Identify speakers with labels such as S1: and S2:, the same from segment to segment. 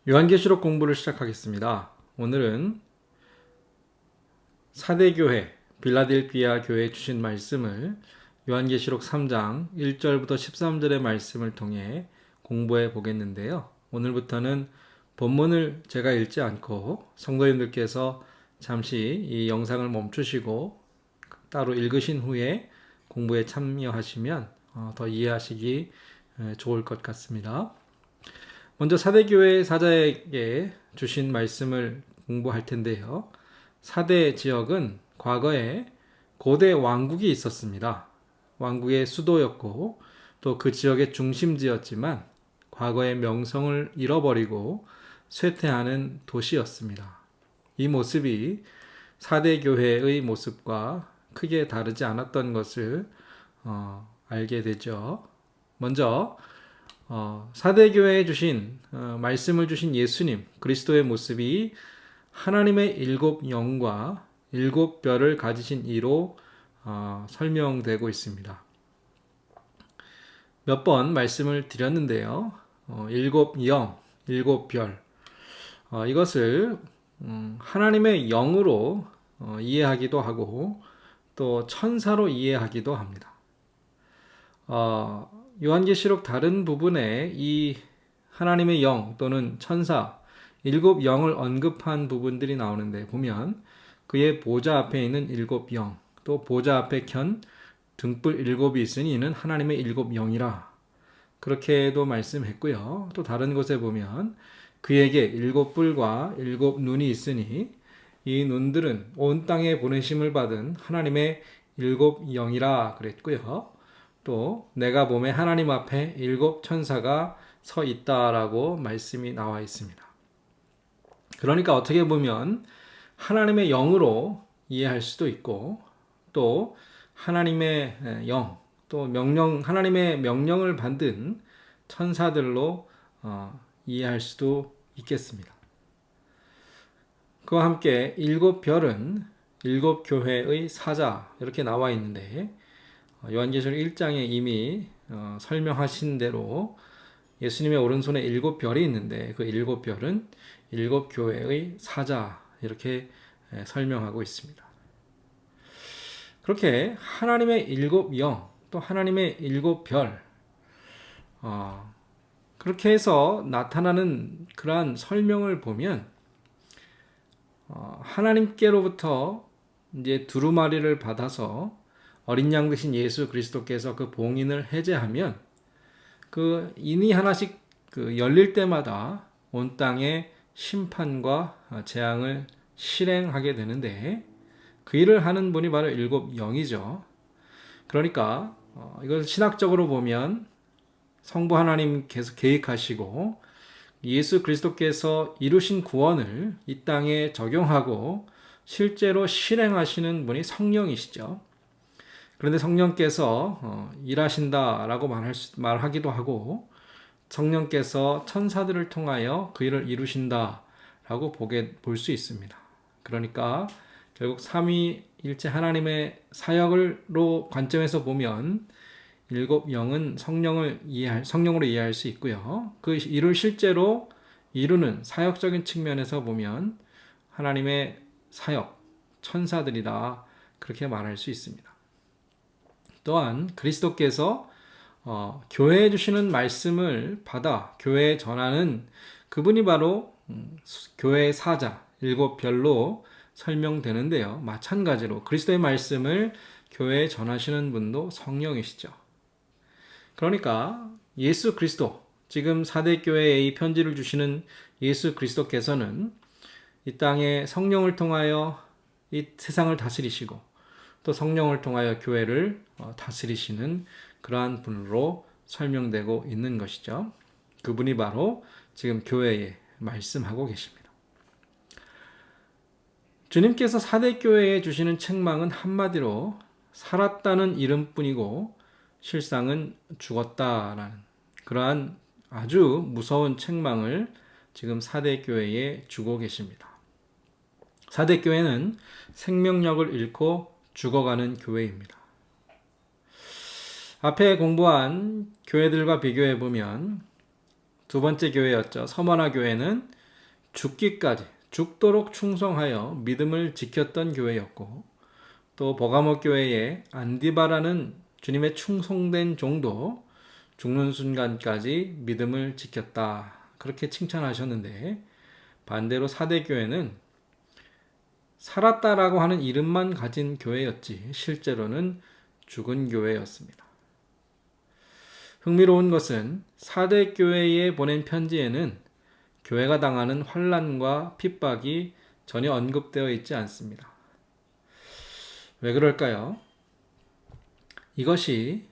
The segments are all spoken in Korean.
S1: 요한계시록 공부를 시작하겠습니다. 오늘은 사대교회, 빌라델피아 교회에 주신 말씀을 요한계시록 3장 1절부터 13절의 말씀을 통해 공부해 보겠는데요. 오늘부터는 본문을 제가 읽지 않고 성도님들께서 잠시 이 영상을 멈추시고 따로 읽으신 후에 공부에 참여하시면 더 이해하시기 좋을 것 같습니다. 먼저 사대교회 사자에게 주신 말씀을 공부할 텐데요. 사대 지역은 과거에 고대 왕국이 있었습니다. 왕국의 수도였고 또 그 지역의 중심지였지만 과거의 명성을 잃어버리고 쇠퇴하는 도시였습니다. 이 모습이 사대교회의 모습과 크게 다르지 않았던 것을 알게 되죠. 먼저 사대교회에 주신 말씀을 주신 예수님 그리스도의 모습이 하나님의 일곱 영과 일곱 별을 가지신 이로 설명되고 있습니다. 몇 번 말씀을 드렸는데요. 일곱 영, 일곱 별 이것을 하나님의 영으로 이해하기도 하고 또 천사로 이해하기도 합니다. 요한계시록 다른 부분에 이 하나님의 영 또는 천사 일곱 영을 언급한 부분들이 나오는데 보면 그의 보좌 앞에 있는 일곱 영, 또 보좌 앞에 켠 등불 일곱이 있으니 이는 하나님의 일곱 영이라 그렇게도 말씀했고요. 또 다른 곳에 보면 그에게 일곱 뿔과 일곱 눈이 있으니 이 눈들은 온 땅에 보내심을 받은 하나님의 일곱 영이라 그랬고요. 또 내가 봄에 하나님 앞에 일곱 천사가 서 있다라고 말씀이 나와 있습니다. 그러니까 어떻게 보면 하나님의 영으로 이해할 수도 있고 또 하나님의 영, 또 하나님의 명령을 받은 천사들로 이해할 수도 있겠습니다. 그와 함께 일곱 별은 일곱 교회의 사자 이렇게 나와 있는데 요한계시록 1장에 이미 설명하신 대로 예수님의 오른손에 일곱 별이 있는데 그 일곱 별은 일곱 교회의 사자 이렇게 설명하고 있습니다. 그렇게 하나님의 일곱 영 또 하나님의 일곱 별 그렇게 해서 나타나는 그러한 설명을 보면 하나님께로부터 이제 두루마리를 받아서 어린 양 되신 예수 그리스도께서 그 봉인을 해제하면 그 인이 하나씩 열릴 때마다 온 땅에 심판과 재앙을 실행하게 되는데 그 일을 하는 분이 바로 일곱 영이죠. 그러니까 이걸 신학적으로 보면 성부 하나님께서 계획하시고 예수 그리스도께서 이루신 구원을 이 땅에 적용하고 실제로 실행하시는 분이 성령이시죠. 그런데 성령께서 일하신다라고 말하기도 하고 성령께서 천사들을 통하여 그 일을 이루신다라고 볼 수 있습니다. 그러니까 결국 삼위일체 하나님의 사역으로 관점에서 보면 일곱 영은 성령으로 이해할 수 있고요. 그 일을 실제로 이루는 사역적인 측면에서 보면 하나님의 사역, 천사들이다 그렇게 말할 수 있습니다. 또한 그리스도께서 교회에 주시는 말씀을 받아 교회에 전하는 그분이 바로 교회의 사자, 일곱 별로 설명되는데요. 마찬가지로 그리스도의 말씀을 교회에 전하시는 분도 성령이시죠. 그러니까 예수 그리스도, 지금 사대교회에 이 편지를 주시는 예수 그리스도께서는 이 땅에 성령을 통하여 이 세상을 다스리시고 또 성령을 통하여 교회를 다스리시는 그러한 분으로 설명되고 있는 것이죠. 그분이 바로 지금 교회에 말씀하고 계십니다. 주님께서 사대교회에 주시는 책망은 한마디로 살았다는 이름뿐이고 실상은 죽었다라는 그러한 아주 무서운 책망을 지금 사대교회에 주고 계십니다. 사대교회는 생명력을 잃고 죽어가는 교회입니다. 앞에 공부한 교회들과 비교해 보면 두 번째 교회였죠. 서머나 교회는 죽기까지 죽도록 충성하여 믿음을 지켰던 교회였고, 또 버가모 교회의 안디바라는 주님의 충성된 종도 죽는 순간까지 믿음을 지켰다, 그렇게 칭찬하셨는데, 반대로 사대교회는 살았다라고 하는 이름만 가진 교회였지 실제로는 죽은 교회였습니다. 흥미로운 것은 사대교회에 보낸 편지에는 교회가 당하는 환난과 핍박이 전혀 언급되어 있지 않습니다. 왜 그럴까요? 이것이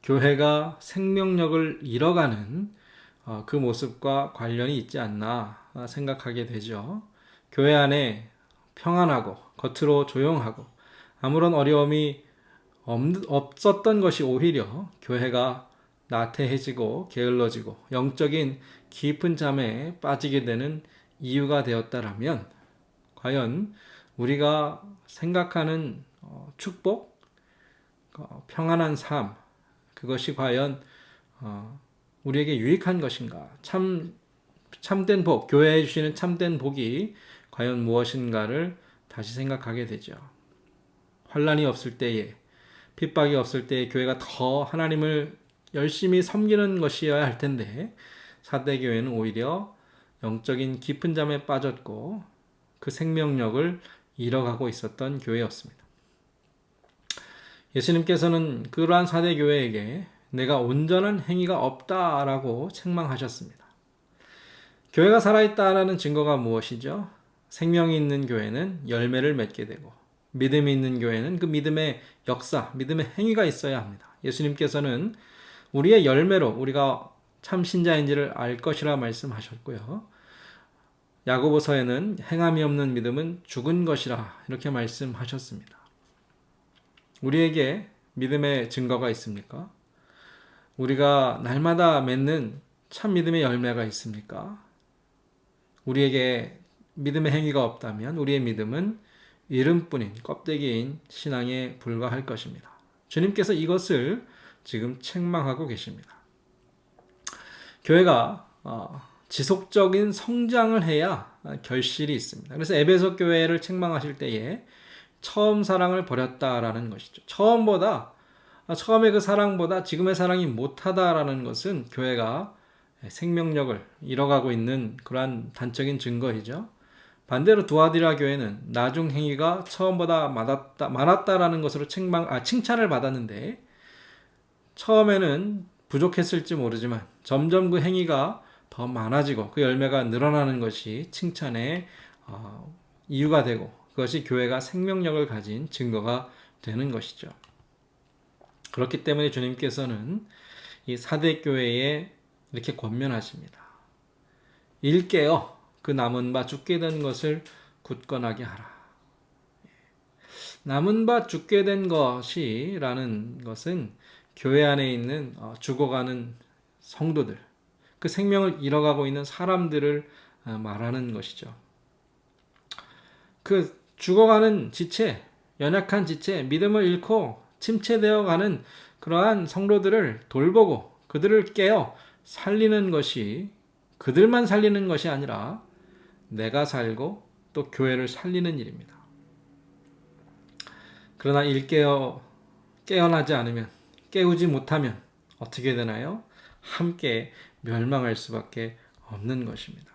S1: 교회가 생명력을 잃어가는 그 모습과 관련이 있지 않나 생각하게 되죠. 교회 안에 평안하고 겉으로 조용하고 아무런 어려움이 없었던 것이 오히려 교회가 나태해지고 게을러지고 영적인 깊은 잠에 빠지게 되는 이유가 되었다라면, 과연 우리가 생각하는 축복, 평안한 삶, 그것이 과연 우리에게 유익한 것인가? 참된 복, 교회에 주시는 참된 복이 과연 무엇인가를 다시 생각하게 되죠. 환난이 없을 때에, 핍박이 없을 때에 교회가 더 하나님을 열심히 섬기는 것이어야 할 텐데, 사대교회는 오히려 영적인 깊은 잠에 빠졌고 그 생명력을 잃어가고 있었던 교회였습니다. 예수님께서는 그러한 사대교회에게 내가 온전한 행위가 없다라고 책망하셨습니다. 교회가 살아있다라는 증거가 무엇이죠? 생명이 있는 교회는 열매를 맺게 되고, 믿음이 있는 교회는 그 믿음의 역사, 믿음의 행위가 있어야 합니다. 예수님께서는 우리의 열매로 우리가 참 신자인지를 알 것이라 말씀하셨고요. 야고보서에는 행함이 없는 믿음은 죽은 것이라 이렇게 말씀하셨습니다. 우리에게 믿음의 증거가 있습니까? 우리가 날마다 맺는 참 믿음의 열매가 있습니까? 우리에게 믿음의 행위가 없다면 우리의 믿음은 이름뿐인 껍데기인 신앙에 불과할 것입니다. 주님께서 이것을 지금 책망하고 계십니다. 교회가 지속적인 성장을 해야 결실이 있습니다. 그래서 에베소 교회를 책망하실 때에 처음 사랑을 버렸다라는 것이죠. 처음의 그 사랑보다 지금의 사랑이 못하다라는 것은 교회가 생명력을 잃어가고 있는 그러한 단적인 증거이죠. 반대로 두아디라 교회는 나중 행위가 처음보다 많았다라는 것으로 칭찬을 받았는데, 처음에는 부족했을지 모르지만 점점 그 행위가 더 많아지고 그 열매가 늘어나는 것이 칭찬의 이유가 되고, 그것이 교회가 생명력을 가진 증거가 되는 것이죠. 그렇기 때문에 주님께서는 이 사대교회에 이렇게 권면하십니다. 일깨어 그 남은 바 죽게 된 것을 굳건하게 하라. 남은 바 죽게 된 것이라는 것은 교회 안에 있는 죽어가는 성도들, 그 생명을 잃어가고 있는 사람들을 말하는 것이죠. 그 죽어가는 지체, 연약한 지체, 믿음을 잃고 침체되어 가는 그러한 성도들을 돌보고 그들을 깨어 살리는 것이, 그들만 살리는 것이 아니라 내가 살고 또 교회를 살리는 일입니다. 그러나 깨어나지 않으면, 깨우지 못하면 어떻게 되나요? 함께 멸망할 수밖에 없는 것입니다.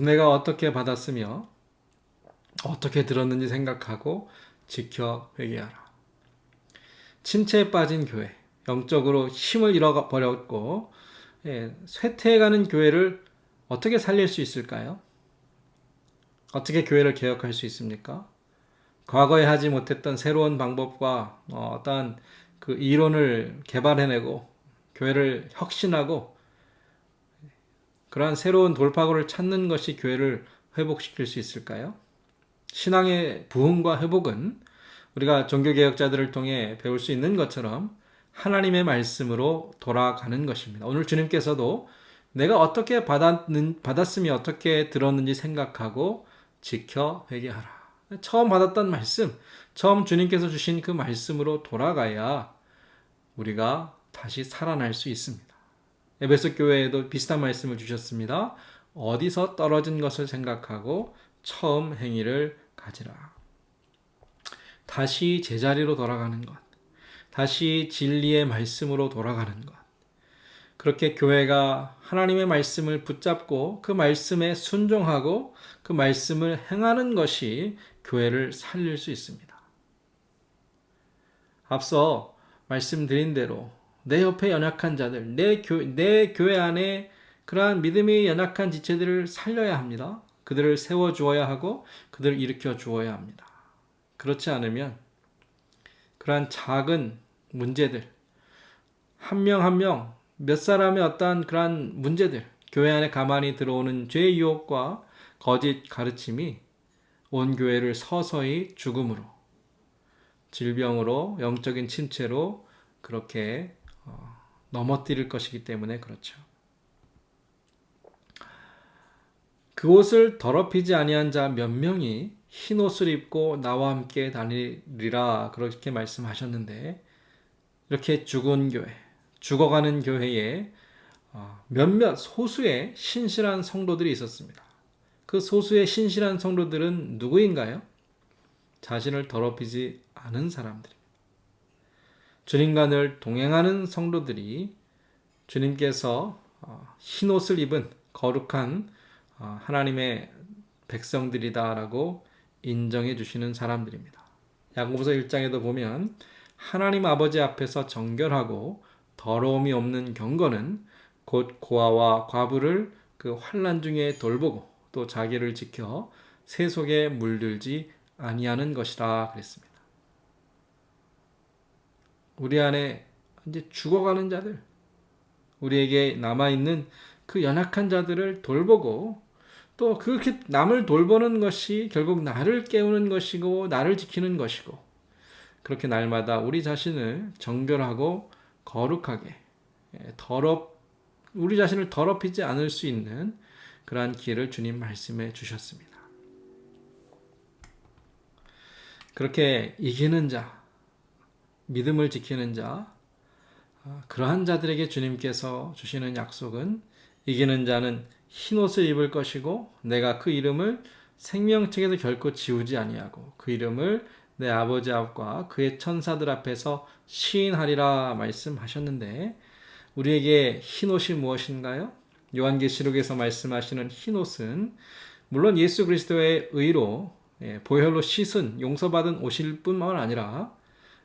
S1: 내가 어떻게 받았으며 어떻게 들었는지 생각하고 지켜 회개하라. 침체에 빠진 교회, 영적으로 힘을 잃어버렸고 쇠퇴해가는 교회를 어떻게 살릴 수 있을까요? 어떻게 교회를 개혁할 수 있습니까? 과거에 하지 못했던 새로운 방법과 어떠한 그 이론을 개발해내고 교회를 혁신하고 그러한 새로운 돌파구를 찾는 것이 교회를 회복시킬 수 있을까요? 신앙의 부흥과 회복은 우리가 종교개혁자들을 통해 배울 수 있는 것처럼 하나님의 말씀으로 돌아가는 것입니다. 오늘 주님께서도 내가 어떻게 받았으며 어떻게 들었는지 생각하고 지켜 회개하라. 처음 받았던 말씀, 처음 주님께서 주신 그 말씀으로 돌아가야 우리가 다시 살아날 수 있습니다. 에베소 교회에도 비슷한 말씀을 주셨습니다. 어디서 떨어진 것을 생각하고 처음 행위를 가지라. 다시 제자리로 돌아가는 것. 다시 진리의 말씀으로 돌아가는 것. 그렇게 교회가 하나님의 말씀을 붙잡고 그 말씀에 순종하고 그 말씀을 행하는 것이 교회를 살릴 수 있습니다. 앞서 말씀드린 대로 내 옆에 연약한 자들, 내 교회 안에 그러한 믿음이 연약한 지체들을 살려야 합니다. 그들을 세워주어야 하고 그들을 일으켜 주어야 합니다. 그렇지 않으면 그러한 작은 문제들, 한 명 한 명, 몇 사람의 어떠한 그러한 문제들, 교회 안에 가만히 들어오는 죄의 유혹과 거짓 가르침이 온 교회를 서서히 죽음으로, 질병으로, 영적인 침체로 그렇게 넘어뜨릴 것이기 때문에 그렇죠. 그곳을 더럽히지 아니한 자 몇 명이 흰 옷을 입고 나와 함께 다니리라 그렇게 말씀하셨는데 이렇게 죽은 교회, 죽어가는 교회에 몇몇 소수의 신실한 성도들이 있었습니다. 그 소수의 신실한 성도들은 누구인가요? 자신을 더럽히지 않은 사람들입니다. 주님과 늘 동행하는 성도들이 주님께서 흰 옷을 입은 거룩한 하나님의 백성들이다라고 인정해 주시는 사람들입니다. 야고보서 1장에도 보면 하나님 아버지 앞에서 정결하고 더러움이 없는 경건은 곧 고아와 과부를 그 환난 중에 돌보고 또 자기를 지켜 세 속에 물들지 아니하는 것이라 그랬습니다. 우리 안에 이제 죽어가는 자들, 우리에게 남아있는 그 연약한 자들을 돌보고 또 그렇게 남을 돌보는 것이 결국 나를 깨우는 것이고 나를 지키는 것이고 그렇게 날마다 우리 자신을 정결하고 거룩하게 우리 자신을 더럽히지 않을 수 있는 그러한 기회를 주님 말씀해 주셨습니다. 그렇게 이기는 자, 믿음을 지키는 자, 그러한 자들에게 주님께서 주시는 약속은 이기는 자는 흰 옷을 입을 것이고 내가 그 이름을 생명책에서 결코 지우지 아니하고 그 이름을 내 아버지 앞과 그의 천사들 앞에서 시인하리라 말씀하셨는데 우리에게 흰 옷이 무엇인가요? 요한계시록에서 말씀하시는 흰 옷은 물론 예수 그리스도의 의로 보혈로 씻은 용서받은 옷일 뿐만 아니라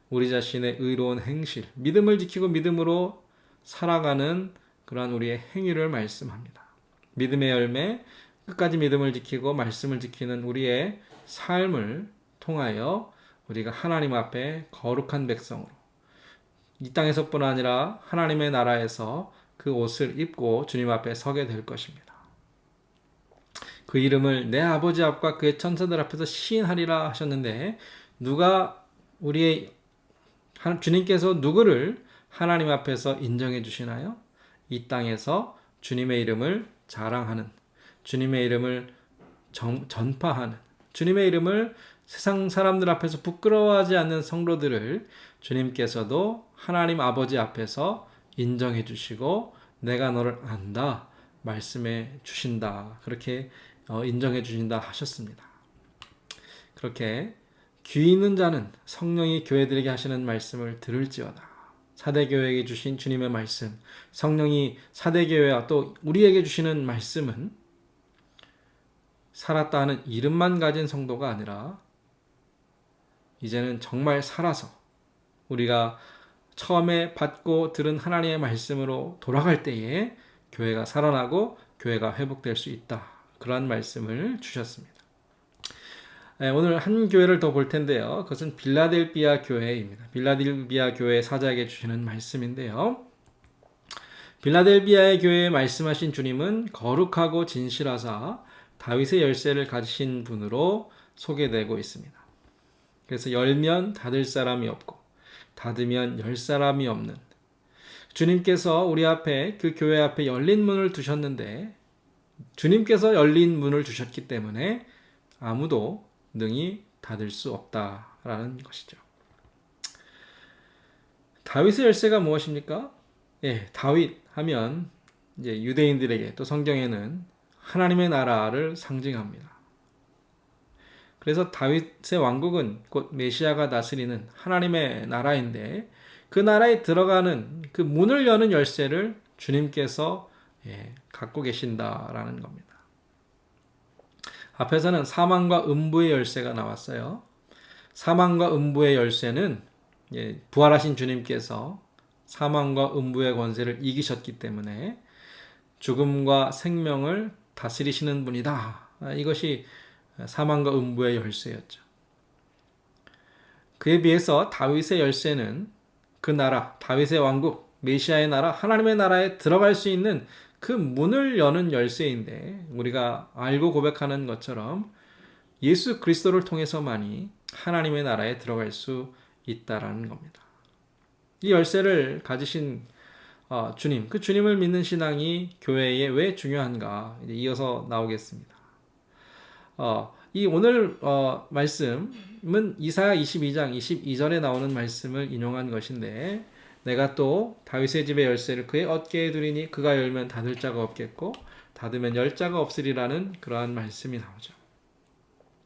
S1: 우리 자신의 의로운 행실, 믿음을 지키고 믿음으로 살아가는 그러한 우리의 행위를 말씀합니다. 믿음의 열매, 끝까지 믿음을 지키고 말씀을 지키는 우리의 삶을 통하여 우리가 하나님 앞에 거룩한 백성으로 이 땅에서뿐 아니라 하나님의 나라에서 그 옷을 입고 주님 앞에 서게 될 것입니다. 그 이름을 내 아버지 앞과 그의 천사들 앞에서 시인하리라 하셨는데 주님께서 누구를 하나님 앞에서 인정해 주시나요? 이 땅에서 주님의 이름을 자랑하는, 주님의 이름을 전파하는, 주님의 이름을 세상 사람들 앞에서 부끄러워하지 않는 성도들을 주님께서도 하나님 아버지 앞에서 인정해 주시고 내가 너를 안다 말씀해 주신다. 그렇게 인정해 주신다 하셨습니다. 그렇게 귀 있는 자는 성령이 교회들에게 하시는 말씀을 들을지어다. 사대교회에게 주신 주님의 말씀, 성령이 사대교회와 또 우리에게 주시는 말씀은 살았다 하는 이름만 가진 성도가 아니라 이제는 정말 살아서 우리가 처음에 받고 들은 하나님의 말씀으로 돌아갈 때에 교회가 살아나고 교회가 회복될 수 있다. 그러한 말씀을 주셨습니다. 오늘 한 교회를 더 볼 텐데요. 그것은 빌라델비아 교회입니다. 빌라델비아 교회 사자에게 주시는 말씀인데요. 빌라델비아의 교회에 말씀하신 주님은 거룩하고 진실하사 다윗의 열쇠를 가지신 분으로 소개되고 있습니다. 그래서 열면 닫을 사람이 없고 닫으면 열 사람이 없는 주님께서 우리 앞에 그 교회 앞에 열린 문을 두셨는데 주님께서 열린 문을 주셨기 때문에 아무도 능히 닫을 수 없다라는 것이죠. 다윗의 열쇠가 무엇입니까? 다윗 하면 이제 유대인들에게 또 성경에는 하나님의 나라를 상징합니다. 그래서 다윗의 왕국은 곧 메시아가 다스리는 하나님의 나라인데 그 나라에 들어가는 그 문을 여는 열쇠를 주님께서 갖고 계신다라는 겁니다. 앞에서는 사망과 음부의 열쇠가 나왔어요. 사망과 음부의 열쇠는 부활하신 주님께서 사망과 음부의 권세를 이기셨기 때문에 죽음과 생명을 다스리시는 분이다. 이것이 사망과 음부의 열쇠였죠. 그에 비해서 다윗의 열쇠는 그 나라, 다윗의 왕국, 메시아의 나라, 하나님의 나라에 들어갈 수 있는 그 문을 여는 열쇠인데 우리가 알고 고백하는 것처럼 예수 그리스도를 통해서만이 하나님의 나라에 들어갈 수 있다라는 겁니다. 이 열쇠를 가지신 주님, 그 주님을 믿는 신앙이 교회에 왜 중요한가 이제 이어서 나오겠습니다. 이 오늘 말씀은 이사야 22장 22절에 나오는 말씀을 인용한 것인데 내가 또 다윗의 집의 열쇠를 그의 어깨에 두리니 그가 열면 닫을 자가 없겠고 닫으면 열 자가 없으리라는 그러한 말씀이 나오죠.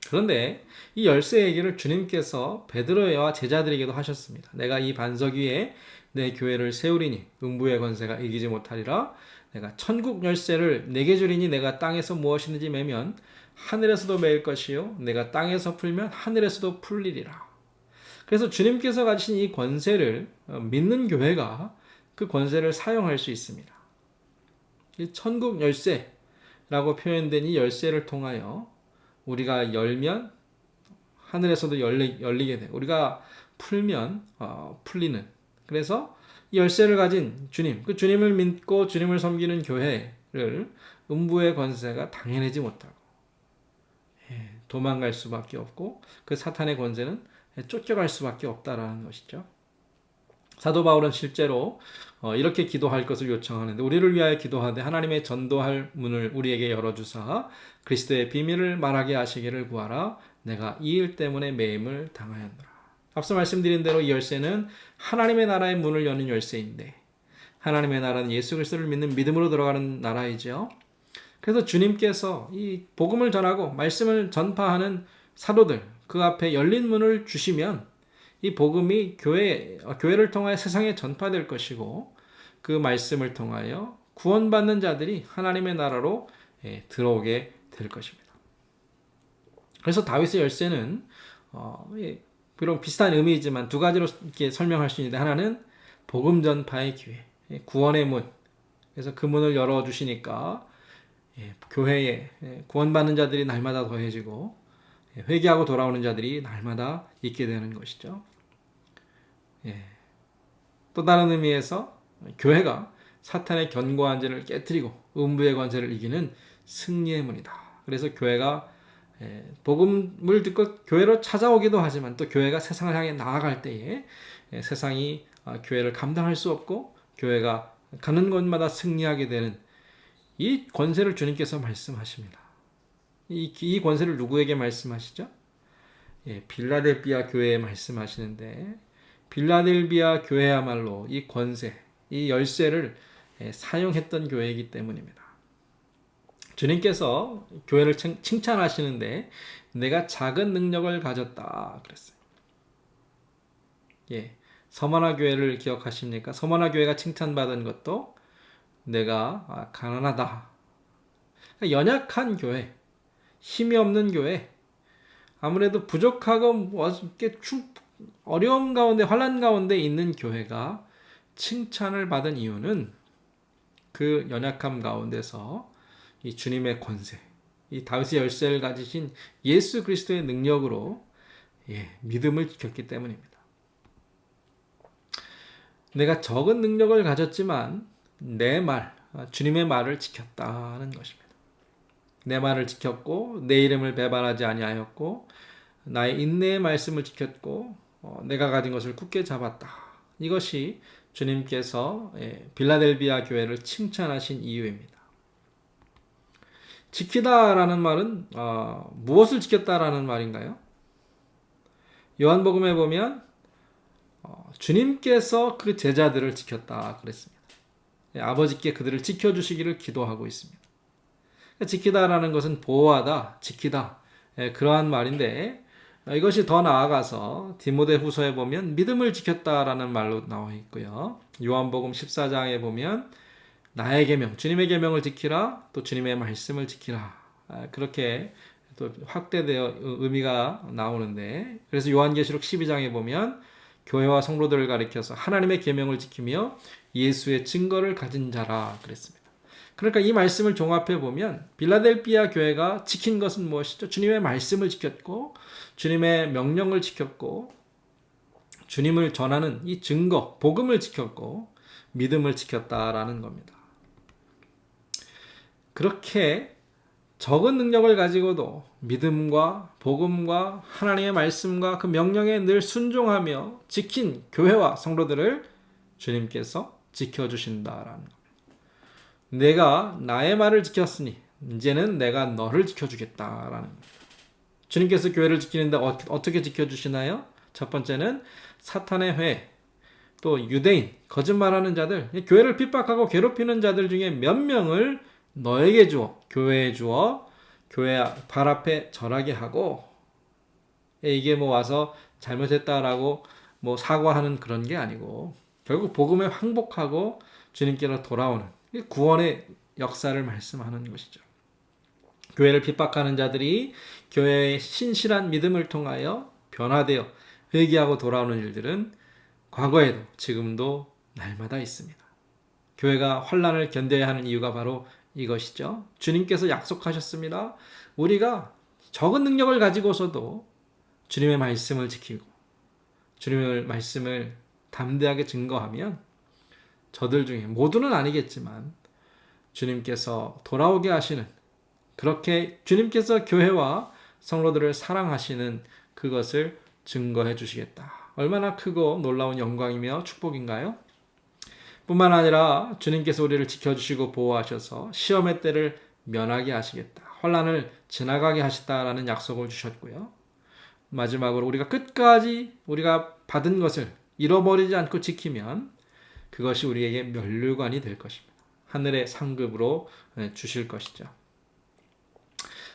S1: 그런데 이 열쇠 얘기를 주님께서 베드로와 제자들에게도 하셨습니다. 내가 이 반석 위에 내 교회를 세우리니 음부의 권세가 이기지 못하리라. 내가 천국 열쇠를 내게 주리니 내가 땅에서 무엇이든지 매면 하늘에서도 매일 것이요 내가 땅에서 풀면 하늘에서도 풀리리라. 그래서 주님께서 가지신 이 권세를 믿는 교회가 그 권세를 사용할 수 있습니다. 이 천국 열쇠라고 표현된 이 열쇠를 통하여 우리가 열면 하늘에서도 열리게 돼. 우리가 풀면 풀리는. 그래서 이 열쇠를 가진 주님, 그 주님을 믿고 주님을 섬기는 교회를 음부의 권세가 당해내지 못하고 도망갈 수밖에 없고 그 사탄의 권세는 쫓겨갈 수밖에 없다라는 것이죠. 사도 바울은 실제로 이렇게 기도할 것을 요청하는데 우리를 위하여 기도하되 하나님의 전도할 문을 우리에게 열어주사 그리스도의 비밀을 말하게 하시기를 구하라. 내가 이 일 때문에 매임을 당하였노라. 앞서 말씀드린 대로 이 열쇠는 하나님의 나라의 문을 여는 열쇠인데 하나님의 나라는 예수 그리스도를 믿는 믿음으로 들어가는 나라이죠. 그래서 주님께서 이 복음을 전하고 말씀을 전파하는 사도들 그 앞에 열린 문을 주시면 이 복음이 교회를 통하여 세상에 전파될 것이고 그 말씀을 통하여 구원받는 자들이 하나님의 나라로 들어오게 될 것입니다. 그래서 다윗의 열쇠는 비록 비슷한 의미이지만 두 가지로 이렇게 설명할 수 있는데 하나는 복음 전파의 기회, 구원의 문. 그래서 그 문을 열어주시니까 교회에 구원받는 자들이 날마다 더해지고 회개하고 돌아오는 자들이 날마다 있게 되는 것이죠. 또 다른 의미에서 교회가 사탄의 견고한 죄를 깨뜨리고 음부의 권세를 이기는 승리의 문이다. 그래서 교회가 복음을 듣고 교회로 찾아오기도 하지만 또 교회가 세상을 향해 나아갈 때에 세상이 교회를 감당할 수 없고 교회가 가는 곳마다 승리하게 되는 이 권세를 주님께서 말씀하십니다. 이 권세를 누구에게 말씀하시죠? 빌라델비아 교회에 말씀하시는데 빌라델비아 교회야말로 이 권세, 이 열쇠를 사용했던 교회이기 때문입니다. 주님께서 교회를 칭찬하시는데 내가 작은 능력을 가졌다 그랬어요. 서머나 교회를 기억하십니까? 서머나 교회가 칭찬받은 것도 내가 가난하다. 연약한 교회, 힘이 없는 교회, 아무래도 부족하고 이렇게 어려움 가운데 환난 가운데 있는 교회가 칭찬을 받은 이유는 그 연약함 가운데서 이 주님의 권세, 이 다윗의 열쇠를 가지신 예수 그리스도의 능력으로 믿음을 지켰기 때문입니다. 내가 적은 능력을 가졌지만 내 말, 주님의 말을 지켰다는 것입니다. 내 말을 지켰고 내 이름을 배반하지 아니하였고 나의 인내의 말씀을 지켰고 내가 가진 것을 굳게 잡았다. 이것이 주님께서 빌라델비아 교회를 칭찬하신 이유입니다. 지키다라는 말은 무엇을 지켰다라는 말인가요? 요한복음에 보면 주님께서 그 제자들을 지켰다 그랬습니다. 아버지께 그들을 지켜주시기를 기도하고 있습니다. 지키다라는 것은 보호하다, 지키다, 그러한 말인데 이것이 더 나아가서 디모데후서에 보면 믿음을 지켰다라는 말로 나와 있고요. 요한복음 14장에 보면 나의 계명, 주님의 계명을 지키라, 또 주님의 말씀을 지키라. 그렇게 또 확대되어 의미가 나오는데, 그래서 요한계시록 12장에 보면 교회와 성도들을 가리켜서 하나님의 계명을 지키며 예수의 증거를 가진 자라 그랬습니다. 그러니까 이 말씀을 종합해 보면 빌라델비아 교회가 지킨 것은 무엇이죠? 주님의 말씀을 지켰고, 주님의 명령을 지켰고, 주님을 전하는 이 증거, 복음을 지켰고, 믿음을 지켰다라는 겁니다. 그렇게 적은 능력을 가지고도 믿음과 복음과 하나님의 말씀과 그 명령에 늘 순종하며 지킨 교회와 성도들을 주님께서 지켜주신다라는 겁니다. 내가 나의 말을 지켰으니 이제는 내가 너를 지켜주겠다라는 겁니다. 주님께서 교회를 지키는데 어떻게 지켜주시나요? 첫 번째는 사탄의 회, 또 유대인, 거짓말하는 자들, 교회를 핍박하고 괴롭히는 자들 중에 몇 명을 너에게 주어, 교회에 주어, 교회 발 앞에 절하게 하고, 이게 뭐 와서 잘못했다라고 뭐 사과하는 그런 게 아니고, 결국 복음에 항복하고 주님께로 돌아오는 구원의 역사를 말씀하는 것이죠. 교회를 핍박하는 자들이 교회의 신실한 믿음을 통하여 변화되어 회개하고 돌아오는 일들은 과거에도 지금도 날마다 있습니다. 교회가 환난을 견뎌야 하는 이유가 바로 이것이죠. 주님께서 약속하셨습니다. 우리가 적은 능력을 가지고서도 주님의 말씀을 지키고 주님의 말씀을 담대하게 증거하면 저들 중에 모두는 아니겠지만 주님께서 돌아오게 하시는, 그렇게 주님께서 교회와 성도들을 사랑하시는 그것을 증거해 주시겠다. 얼마나 크고 놀라운 영광이며 축복인가요? 뿐만 아니라 주님께서 우리를 지켜주시고 보호하셔서 시험의 때를 면하게 하시겠다. 환난을 지나가게 하시다라는 약속을 주셨고요. 마지막으로 우리가 끝까지 우리가 받은 것을 잃어버리지 않고 지키면 그것이 우리에게 면류관이 될 것입니다. 하늘의 상급으로 주실 것이죠.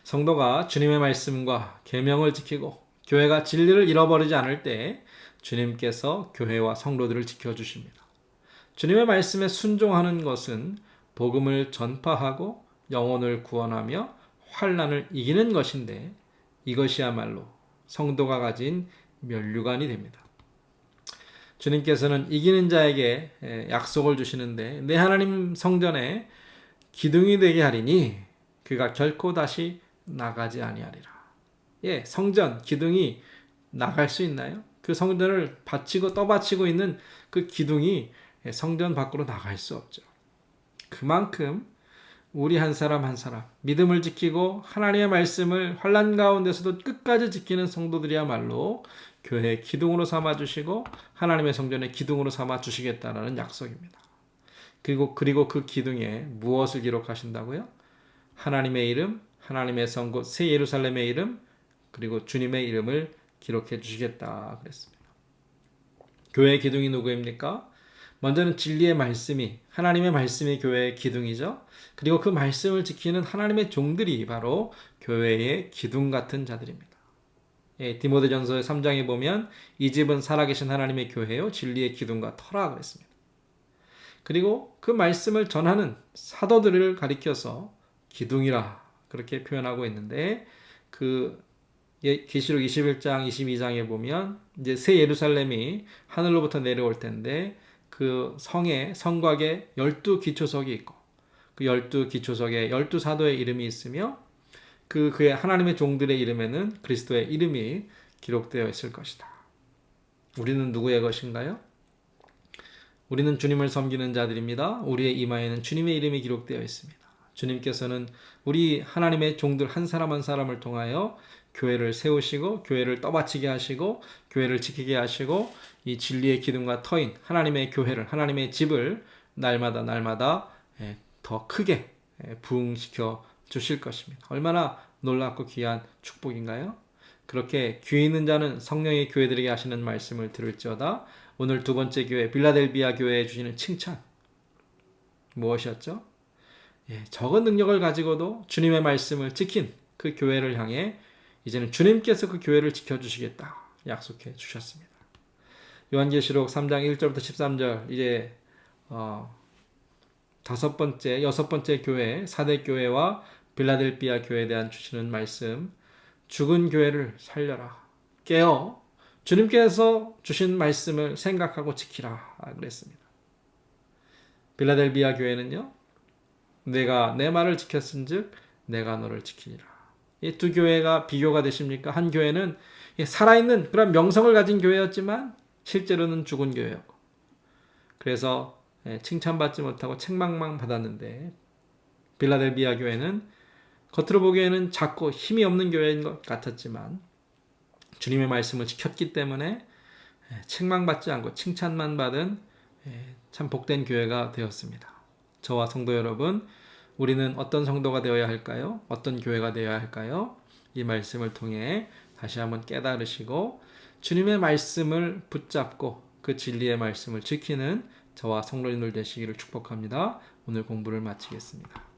S1: 성도가 주님의 말씀과 계명을 지키고 교회가 진리를 잃어버리지 않을 때 주님께서 교회와 성도들을 지켜주십니다. 주님의 말씀에 순종하는 것은 복음을 전파하고 영혼을 구원하며 환난을 이기는 것인데, 이것이야말로 성도가 가진 면류관이 됩니다. 주님께서는 이기는 자에게 약속을 주시는데, 내 하나님 성전에 기둥이 되게 하리니 그가 결코 다시 나가지 아니하리라. 성전 기둥이 나갈 수 있나요? 그 성전을 바치고 떠받치고 있는 그 기둥이 성전 밖으로 나갈 수 없죠. 그만큼 우리 한 사람 한 사람 믿음을 지키고 하나님의 말씀을 환난 가운데서도 끝까지 지키는 성도들이야말로 교회의 기둥으로 삼아주시고 하나님의 성전의 기둥으로 삼아주시겠다라는 약속입니다. 그리고 그 기둥에 무엇을 기록하신다고요? 하나님의 이름, 하나님의 성곳 새 예루살렘의 이름, 그리고 주님의 이름을 기록해 주시겠다 그랬습니다. 교회의 기둥이 누구입니까? 먼저는 진리의 말씀이, 하나님의 말씀이 교회의 기둥이죠. 그리고 그 말씀을 지키는 하나님의 종들이 바로 교회의 기둥 같은 자들입니다. 디모데전서 3장에 보면 이 집은 살아계신 하나님의 교회요 진리의 기둥과 터라 그랬습니다. 그리고 그 말씀을 전하는 사도들을 가리켜서 기둥이라 그렇게 표현하고 있는데, 그 계시록 21장 22장에 보면 이제 새 예루살렘이 하늘로부터 내려올 텐데 그 성곽에 12기초석이 있고 그 12기초석에 12사도의 이름이 있으며 그의 하나님의 종들의 이름에는 그리스도의 이름이 기록되어 있을 것이다. 우리는 누구의 것인가요? 우리는 주님을 섬기는 자들입니다. 우리의 이마에는 주님의 이름이 기록되어 있습니다. 주님께서는 우리 하나님의 종들 한 사람 한 사람을 통하여 교회를 세우시고 교회를 떠받치게 하시고 교회를 지키게 하시고 이 진리의 기둥과 터인 하나님의 교회를, 하나님의 집을 날마다 더 크게 부흥시켜 주실 것입니다. 얼마나 놀랍고 귀한 축복인가요? 그렇게 귀 있는 자는 성령의 교회들에게 하시는 말씀을 들을지어다. 오늘 두 번째 교회 빌라델비아 교회에 주시는 칭찬 무엇이었죠? 적은 능력을 가지고도 주님의 말씀을 지킨 그 교회를 향해 이제는 주님께서 그 교회를 지켜주시겠다 약속해 주셨습니다. 요한계시록 3장 1절부터 13절 이제 여섯 번째 교회 사대 교회와 빌라델비아 교회에 대한 주시는 말씀, 죽은 교회를 살려라, 깨어 주님께서 주신 말씀을 생각하고 지키라 그랬습니다. 빌라델비아 교회는요, 내가 내 말을 지켰은즉 내가 너를 지키리라. 이 두 교회가 비교가 되십니까? 한 교회는 살아있는 그런 명성을 가진 교회였지만 실제로는 죽은 교회였고, 그래서 칭찬받지 못하고 책망만 받았는데, 빌라델비아 교회는 겉으로 보기에는 작고 힘이 없는 교회인 것 같았지만 주님의 말씀을 지켰기 때문에 책망받지 않고 칭찬만 받은 참 복된 교회가 되었습니다. 저와 성도 여러분, 우리는 어떤 성도가 되어야 할까요? 어떤 교회가 되어야 할까요? 이 말씀을 통해 다시 한번 깨달으시고 주님의 말씀을 붙잡고 그 진리의 말씀을 지키는 저와 성도님들 되시기를 축복합니다. 오늘 공부를 마치겠습니다.